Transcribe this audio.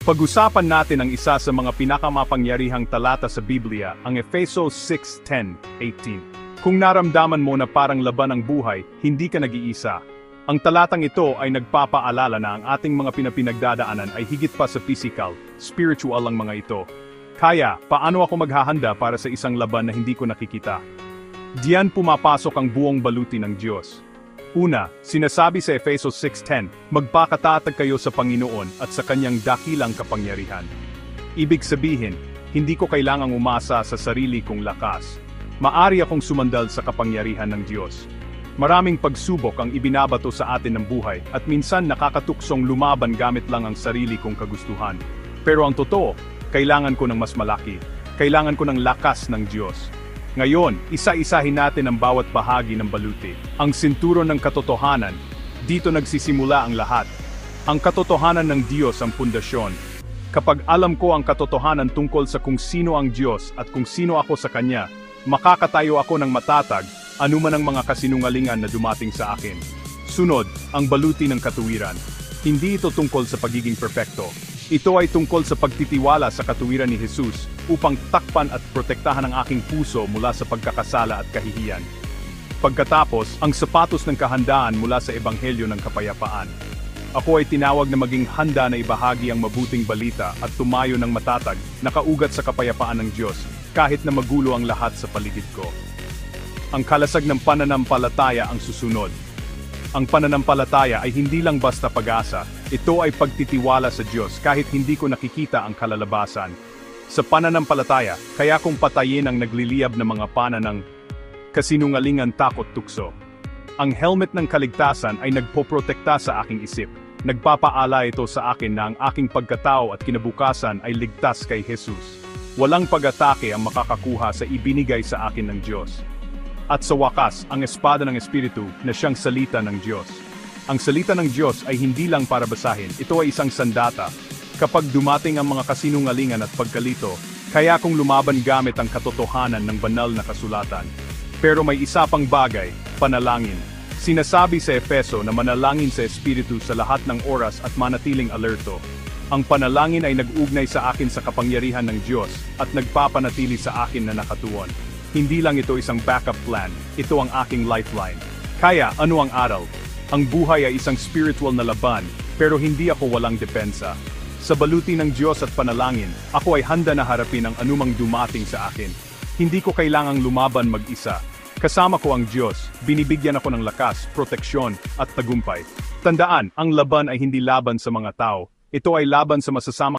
Pag-usapan natin ang isa sa mga pinakamapangyarihang talata sa Biblia, ang Efeso 6:10-18. Kung naramdaman mo na parang laban ang buhay, hindi ka nag-iisa. Ang talatang ito ay nagpapaalala na ang ating mga pinagdadaanan ay higit pa sa physical, spiritual ang mga ito. Kaya, paano ako maghahanda para sa isang laban na hindi ko nakikita? Diyan pumapasok ang buong baluti ng Diyos. Una, sinasabi sa Efeso 6:10, magpakatatag kayo sa Panginoon at sa kanyang dakilang kapangyarihan. Ibig sabihin, hindi ko kailangang umasa sa sarili kong lakas. Maari akong sumandal sa kapangyarihan ng Diyos. Maraming pagsubok ang ibinabato sa atin ng buhay at minsan nakakatuksong lumaban gamit lang ang sarili kong kagustuhan. Pero ang totoo, kailangan ko ng mas malaki. Kailangan ko ng lakas ng Diyos. Ngayon, isa-isahin natin ang bawat bahagi ng baluti. Ang sinturon ng katotohanan, dito nagsisimula ang lahat. Ang katotohanan ng Diyos ang pundasyon. Kapag alam ko ang katotohanan tungkol sa kung sino ang Diyos at kung sino ako sa Kanya, makakatayo ako ng matatag, anuman ang mga kasinungalingan na dumating sa akin. Sunod, ang baluti ng katuwiran. Hindi ito tungkol sa pagiging perpekto. Ito ay tungkol sa pagtitiwala sa katuwiran ni Jesus upang takpan at protektahan ang aking puso mula sa pagkakasala at kahihiyan. Pagkatapos, ang sapatos ng kahandaan mula sa Ebanghelyo ng Kapayapaan. Ako ay tinawag na maging handa na ibahagi ang mabuting balita at tumayo ng matatag, nakaugat sa kapayapaan ng Diyos, kahit na magulo ang lahat sa paligid ko. Ang kalasag ng pananampalataya ang susunod. Ang pananampalataya ay hindi lang basta pag-asa, ito ay pagtitiwala sa Diyos kahit hindi ko nakikita ang kalalabasan. Sa pananampalataya, kaya kong patayin ang nagliliyab na mga pana ng kasinungalingan, takot, tukso. Ang helmet ng kaligtasan ay nagpoprotekta sa aking isip. Nagpapaala ito sa akin na ang aking pagkatao at kinabukasan ay ligtas kay Jesus. Walang pag-atake ang makakakuha sa ibinigay sa akin ng Diyos. At sa wakas, ang espada ng Espiritu na siyang salita ng Diyos. Ang salita ng Diyos ay hindi lang para basahin, ito ay isang sandata. Kapag dumating ang mga kasinungalingan at pagkalito, kaya kong lumaban gamit ang katotohanan ng banal na kasulatan. Pero may isa pang bagay, panalangin. Sinasabi sa Efeso na manalangin sa Espiritu sa lahat ng oras at manatiling alerto. Ang panalangin ay nag-ugnay sa akin sa kapangyarihan ng Diyos at nagpapanatili sa akin na nakatuon. Hindi lang ito isang backup plan, ito ang aking lifeline. Kaya, ano ang aral? Ang buhay ay isang spiritual na laban, pero hindi ako walang depensa. Sa baluti ng Diyos at panalangin, ako ay handa na harapin ang anumang dumating sa akin. Hindi ko kailangang lumaban mag-isa. Kasama ko ang Diyos, binibigyan ako ng lakas, proteksyon, at tagumpay. Tandaan, ang laban ay hindi laban sa mga tao. Ito ay laban sa masasamang